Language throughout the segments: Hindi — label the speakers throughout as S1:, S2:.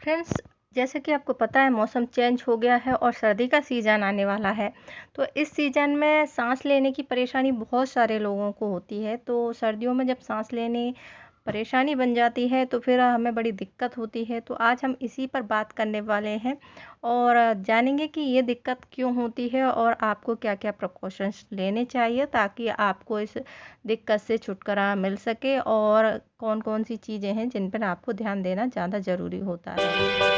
S1: फ्रेंड्स, जैसे कि आपको पता है मौसम चेंज हो गया है और सर्दी का सीज़न आने वाला है। तो इस सीज़न में सांस लेने की परेशानी बहुत सारे लोगों को होती है। तो सर्दियों में जब सांस लेने परेशानी बन जाती है तो फिर हमें बड़ी दिक्कत होती है। तो आज हम इसी पर बात करने वाले हैं और जानेंगे कि ये दिक्कत क्यों होती है और आपको क्या-क्या प्रिकॉशंस लेने चाहिए ताकि आपको इस दिक्कत से छुटकारा मिल सके और कौन-कौन सी चीज़ें हैं जिन पर आपको ध्यान देना ज़्यादा ज़रूरी होता है।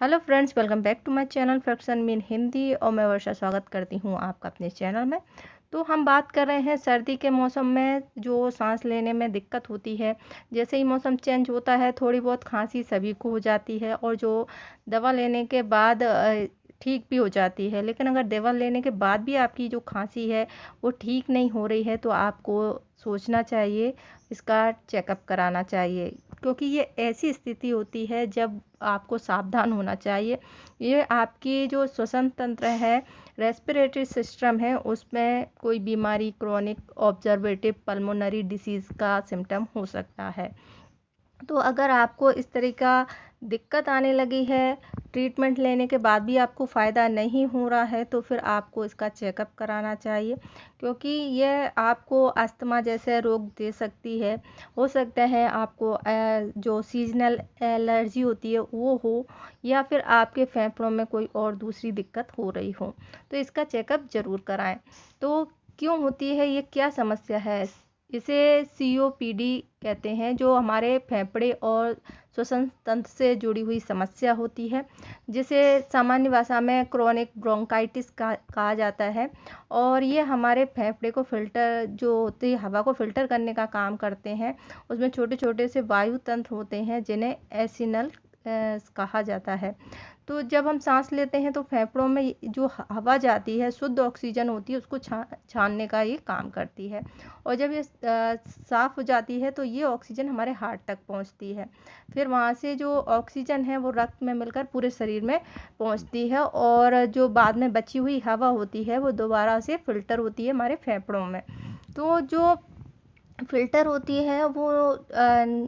S1: Hello friends, welcome back to my channel facts and mean Hindi और मैं वर्षा स्वागत करती हूँ आपका अपने चैनल में। तो हम बात कर रहे हैं सर्दी के मौसम में जो सांस लेने में दिक्कत होती है। जैसे ही मौसम चेंज होता है थोड़ी बहुत खांसी सभी को हो जाती है और जो दवा लेने के बाद ठीक भी हो जाती है। लेकिन अगर दवा लेने के बाद भी आपकी जो खांसी है वो ठीक नहीं हो रही है तो आपको सोचना चाहिए, इसका चेकअप कराना चाहिए, क्योंकि ये ऐसी स्थिति होती है जब आपको सावधान होना चाहिए। ये आपकी जो श्वसन तंत्र है, रेस्पिरेटरी सिस्टम है, उसमें कोई बीमारी, क्रोनिक ऑब्जर्वेटिव पल्मोनरी डिसीज़ का सिम्टम हो सकता है। तो अगर आपको इस तरह का दिक्कत आने लगी है, ट्रीटमेंट लेने के बाद भी आपको फ़ायदा नहीं हो रहा है, तो फिर आपको इसका चेकअप कराना चाहिए, क्योंकि यह आपको अस्थमा जैसे रोग दे सकती है। हो सकता है आपको जो सीजनल एलर्जी होती है वो हो, या फिर आपके फेफड़ों में कोई और दूसरी दिक्कत हो रही हो। तो इसका चेकअप ज़रूर कराएं। तो क्यों होती है ये, क्या समस्या है? इसे सीओपीडी कहते हैं, जो हमारे फेफड़े और श्वसन तंत्र से जुड़ी हुई समस्या होती है, जिसे सामान्य भाषा में क्रोनिक ब्रोंकाइटिस कहा जाता है। और ये हमारे फेफड़े को फिल्टर जो होती है, हवा को फिल्टर करने का काम करते हैं। उसमें छोटे छोटे से वायु तंत्र होते हैं जिन्हें एसिनल कहा जाता है। तो जब हम सांस लेते हैं तो फेफड़ों में जो हवा जाती है, शुद्ध ऑक्सीजन होती है, उसको छानने का ये काम करती है। और जब ये साफ़ हो जाती है तो ये ऑक्सीजन हमारे हार्ट तक पहुंचती है। फिर वहाँ से जो ऑक्सीजन है वो रक्त में मिलकर पूरे शरीर में पहुंचती है, और जो बाद में बची हुई हवा होती है वो दोबारा से फिल्टर होती है हमारे फेफड़ों में। तो जो फ़िल्टर होती है वो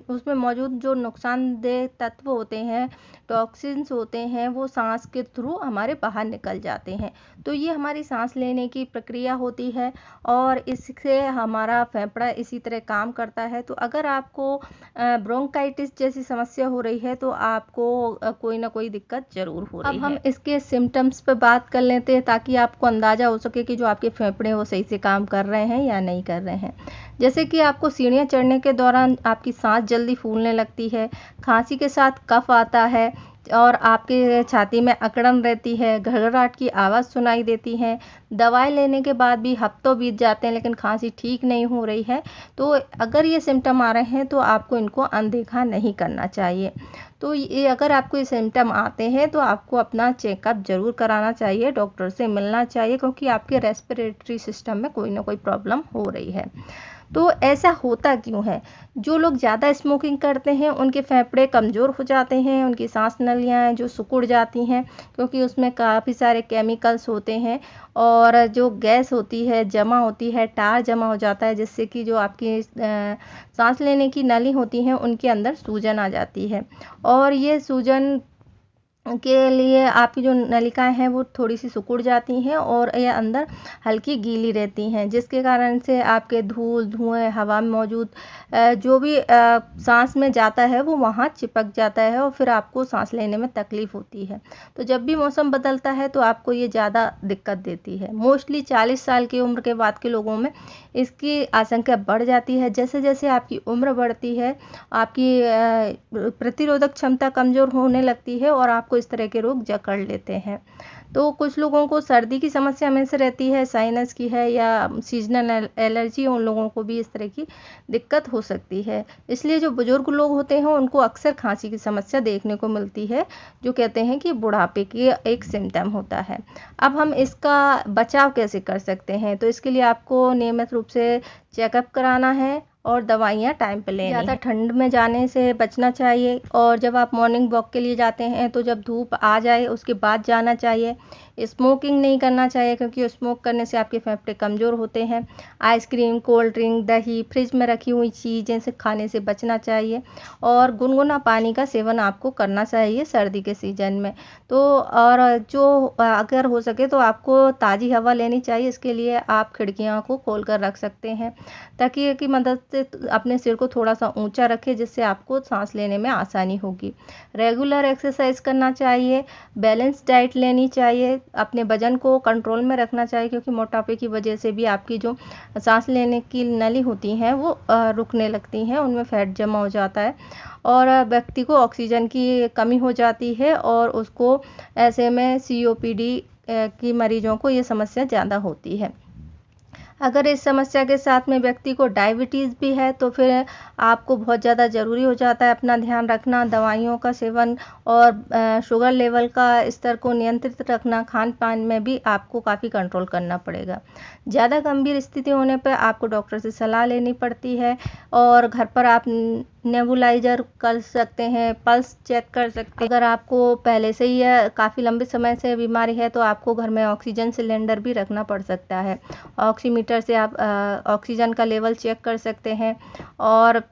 S1: उसमें मौजूद जो नुकसानदेह तत्व होते हैं, टॉक्सिन्स होते हैं, वो सांस के थ्रू हमारे बाहर निकल जाते हैं। तो ये हमारी सांस लेने की प्रक्रिया होती है और इससे हमारा फेफड़ा इसी तरह काम करता है। तो अगर आपको ब्रोंकाइटिस जैसी समस्या हो रही है तो आपको कोई ना कोई दिक्कत ज़रूर हो रही है। अब हम इसके सिम्टम्स पे बात कर लेते हैं ताकि आपको अंदाज़ा हो सके कि जो आपके फेफड़े हैं वो सही से काम कर रहे हैं या नहीं कर रहे हैं। जैसे कि आपको सीढ़ियाँ चढ़ने के दौरान आपकी सांस जल्दी फूलने लगती है, खांसी के साथ कफ आता है और आपके छाती में अकड़न रहती है, घड़घड़ाहट की आवाज़ सुनाई देती है। दवाई लेने के बाद भी हफ्तों बीत जाते हैं लेकिन खांसी ठीक नहीं हो रही है। तो अगर ये सिम्टम आ रहे हैं तो आपको इनको अनदेखा नहीं करना चाहिए। तो ये अगर आपको ये सिम्टम आते हैं तो आपको अपना चेकअप ज़रूर कराना चाहिए, डॉक्टर से मिलना चाहिए, क्योंकि आपके रेस्पिरेटरी सिस्टम में कोई ना कोई प्रॉब्लम हो रही है। तो ऐसा होता क्यों है? जो लोग ज़्यादा स्मोकिंग करते हैं उनके फेफड़े कमज़ोर हो जाते हैं, उनकी सांस नलियाँ जो सिकुड़ जाती हैं, क्योंकि उसमें काफ़ी सारे केमिकल्स होते हैं और जो गैस होती है जमा होती है, टार जमा हो जाता है, जिससे कि जो आपकी सांस लेने की नली होती हैं उनके अंदर सूजन आ जाती है। और ये सूजन के लिए आपकी जो नलिकाएं हैं वो थोड़ी सी सिकुड़ जाती हैं और ये अंदर हल्की गीली रहती हैं, जिसके कारण से आपके धूल धुएं हवा में मौजूद जो भी सांस में जाता है वो वहाँ चिपक जाता है और फिर आपको सांस लेने में तकलीफ होती है। तो जब भी मौसम बदलता है तो आपको ये ज़्यादा दिक्कत देती है। मोस्टली 40 साल की उम्र के बाद के लोगों में इसकी आशंका बढ़ जाती है। जैसे जैसे आपकी उम्र बढ़ती है आपकी प्रतिरोधक क्षमता कमज़ोर होने लगती है और आपको इस तरह के रोग जकड़ लेते हैं। तो कुछ लोगों को सर्दी की समस्या हमेशा रहती है, साइनस की है या सीजनल एलर्जी, उन लोगों को भी इस तरह की दिक्कत हो सकती है। इसलिए जो बुजुर्ग लोग होते हैं उनको अक्सर खांसी की समस्या देखने को मिलती है, जो कहते हैं कि बुढ़ापे की एक सिम्टम होता है। अब हम इसका बचाव कैसे कर सकते हैं? तो इसके लिए आपको नियमित रूप से चेकअप कराना है और दवाइयाँ टाइम पे लेनी है। ज़्यादा ठंड में जाने से बचना चाहिए और जब आप मॉर्निंग वॉक के लिए जाते हैं तो जब धूप आ जाए उसके बाद जाना चाहिए, स्मोकिंग नहीं करना चाहिए, क्योंकि स्मोक करने से आपके फेफड़े कमज़ोर होते हैं। आइसक्रीम, कोल्ड ड्रिंक, दही, फ्रिज में रखी हुई चीज़ें से खाने से बचना चाहिए और गुनगुना पानी का सेवन आपको करना चाहिए सर्दी के सीज़न में। तो और जो अगर हो सके तो आपको ताज़ी हवा लेनी चाहिए। इसके लिए आप खिड़कियाँ को खोल कर रख सकते हैं। तकिए की मदद से अपने सिर को थोड़ा सा ऊंचा रखें, जिससे आपको सांस लेने में आसानी होगी। रेगुलर एक्सरसाइज करना चाहिए, बैलेंस डाइट लेनी चाहिए, अपने वजन को कंट्रोल में रखना चाहिए, क्योंकि मोटापे की वजह से भी आपकी जो सांस लेने की नली होती हैं वो रुकने लगती हैं, उनमें फैट जमा हो जाता है और व्यक्ति को ऑक्सीजन की कमी हो जाती है और उसको ऐसे में COPD की मरीजों को ये समस्या ज़्यादा होती है। अगर इस समस्या के साथ में व्यक्ति को डायबिटीज़ भी है तो फिर आपको बहुत ज़्यादा ज़रूरी हो जाता है अपना ध्यान रखना, दवाइयों का सेवन और शुगर लेवल का स्तर को नियंत्रित रखना। खान पान में भी आपको काफ़ी कंट्रोल करना पड़ेगा। ज़्यादा गंभीर स्थिति होने पर आपको डॉक्टर से सलाह लेनी पड़ती है और घर पर आप नेबुलाइजर कर सकते हैं, पल्स चेक कर सकते हैं। अगर आपको पहले से ही काफ़ी लंबे समय से बीमारी है तो आपको घर में ऑक्सीजन सिलेंडर भी रखना पड़ सकता है। ऑक्सीमीटर से आप ऑक्सीजन का लेवल चेक कर सकते हैं और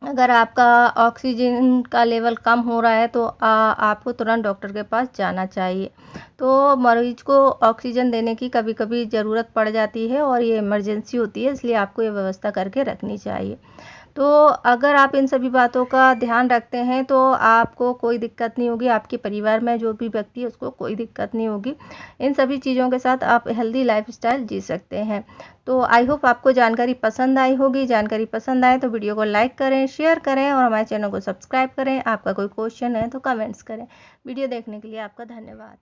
S1: अगर आपका ऑक्सीजन का लेवल कम हो रहा है तो आपको तुरंत डॉक्टर के पास जाना चाहिए। तो मरीज को ऑक्सीजन देने की कभी कभी ज़रूरत पड़ जाती है और ये इमरजेंसी होती है, इसलिए आपको ये व्यवस्था करके रखनी चाहिए। तो अगर आप इन सभी बातों का ध्यान रखते हैं तो आपको कोई दिक्कत नहीं होगी, आपके परिवार में जो भी व्यक्ति है उसको कोई दिक्कत नहीं होगी। इन सभी चीज़ों के साथ आप हेल्दी लाइफस्टाइल जी सकते हैं। तो आई होप आपको जानकारी पसंद आई होगी। जानकारी पसंद आए तो वीडियो को लाइक करें, शेयर करें और हमारे चैनल को सब्सक्राइब करें। आपका कोई क्वेश्चन है तो कमेंट्स करें। वीडियो देखने के लिए आपका धन्यवाद।